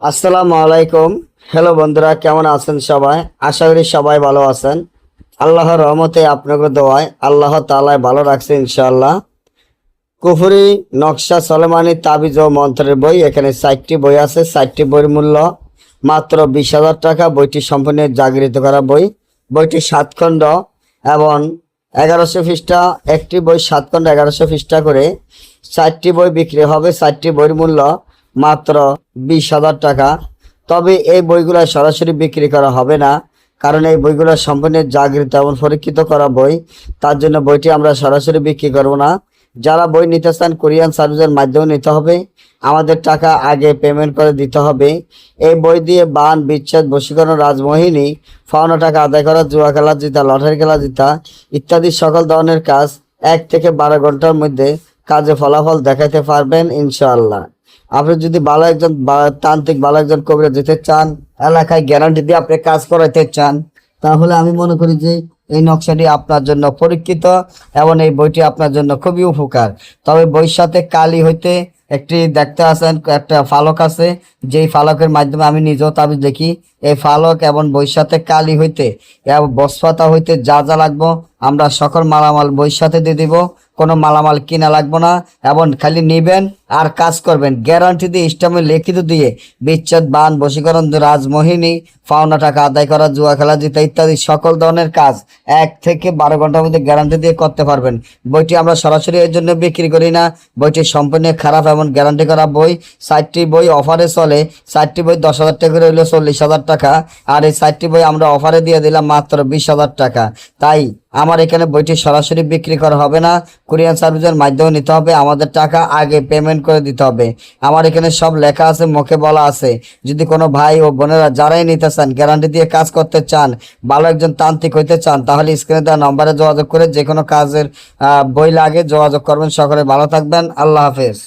আসসালামু আলাইকুম। হ্যালো বন্ধুরা, কেমন আছেন সবাই? আশা করি সবাই ভালো আছেন। আল্লাহর রহমতে আপনাকে দোয়ায় আল্লাহ তাআলা ভালো রাখছে ইনশাআল্লাহ। কুফরি নকশা সলেমানি তাবিজ ও মন্ত্রের বই, এখানে 4টি বই আছে। 4টি বইয়ের মূল্য মাত্র 20,000 টাকা। বইটি সম্পূর্ণ জাগৃত করা বই। বইটি 7 খণ্ড এবং 1100 পৃষ্ঠা। একটি বই 7 খণ্ড 1100 পৃষ্ঠা করে 4টি বই বিক্রি হবে। 4টি বইয়ের মূল্য মাত্র 20,000 টাকা। তবে এই বইগুলো সরাসরি বিক্রি করা হবে না, কারণ এই বইগুলো সম্পূর্ণ জাগৃত এবং পরীক্ষিত করা বই। তার জন্য বইটি আমরা সরাসরি বিক্রি করব না। যারা বই নিতে চান কুরিয়ার সার্ভিসের মাধ্যমে নিতে হবে। আমাদের টাকা আগে পেমেন্ট করে দিতে হবে। এই বই দিয়ে বান, বিচ্ছেদ, বশীকরণ, রাজমোহিনী, পাওনা টাকা আদায় করা, জুয়া খেলা জিতা, লটারি খেলা জিতা ইত্যাদি সকল ধরনের কাজ 1 থেকে 12 ঘন্টার মধ্যে কাজে ফলাফল দেখাতে পারবেন ইনশাআল্লাহ। আপনি যদি ভালো একজন তান্ত্রিক, ভালো একজন কবিরাজ দিতে চান, এলাকায় গ্যারান্টি দিয়ে আপনি কাজ করাইতে চান, তাহলে আমি মনে করি যে এই নকশাটি আপনার জন্য পরীক্ষিত এবং এই বইটি আপনার জন্য খুবই উপকার। তবে বইয়ের সাথে কালি হইতে একটি দেখতে আছেন, একটা ফালক আছে, যেই ফালকের মাধ্যমে আমি নিজেও তাবিজ দেখি। এই ফালক এবং বইয়ের সাথে কালি হইতে এবং বস্পাতা হইতে যা যা লাগবো আমরা সকল মালামাল বইয়ের সাথে দিয়ে দিব। কোনো মালামাল কিনা লাগবো না এবং খালি নিবেন আর কাজ করবেন। গ্যারান্টি দিয়ে স্টামে লিখিত দিয়ে বিচ্ছেদ, বান, বশীকরণ, রাজমোহিনী, পাওনা টাকা আদায় করা, জুয়া খেলা জিতা ইত্যাদি সকল ধরনের কাজ 1 থেকে 12 ঘন্টার মধ্যে গ্যারান্টি দিয়ে করতে পারবেন। বইটি আমরা সরাসরি এর জন্য বিক্রি করি না। বইটি সম্পূর্ণ খারাপ এবং গ্যারান্টি করা বই। 4টি বই অফারে চলে। 4টি বই 10,000 টাকা করে হইলো 40,000 টাকা। আর এই 4টি বই আমরা অফারে দিয়ে দিলাম মাত্র 20,000 টাকা। তাই আমার এখানে বইটি সরাসরি বিক্রি করা হবে না, কুরিয়ার সার্ভিসের মাধ্যমে নিতে হবে। আমাদের টাকা আগে পেমেন্ট করে দিতে হবে। আমার এখানে সব লেখা আছে, মুখে বলা আছে। যদি কোনো ভাই ও বোনেরা যারাই নিতে চান, গ্যারান্টি দিয়ে কাজ করতে চান, ভালো একজন তান্ত্রিক হইতে চান, তাহলে স্ক্রিনে দেওয়া নম্বরে যোগাযোগ করে যে কোনো কাজের বই লাগে যোগাযোগ করবেন। সকলে ভালো থাকবেন। আল্লাহ হাফেজ।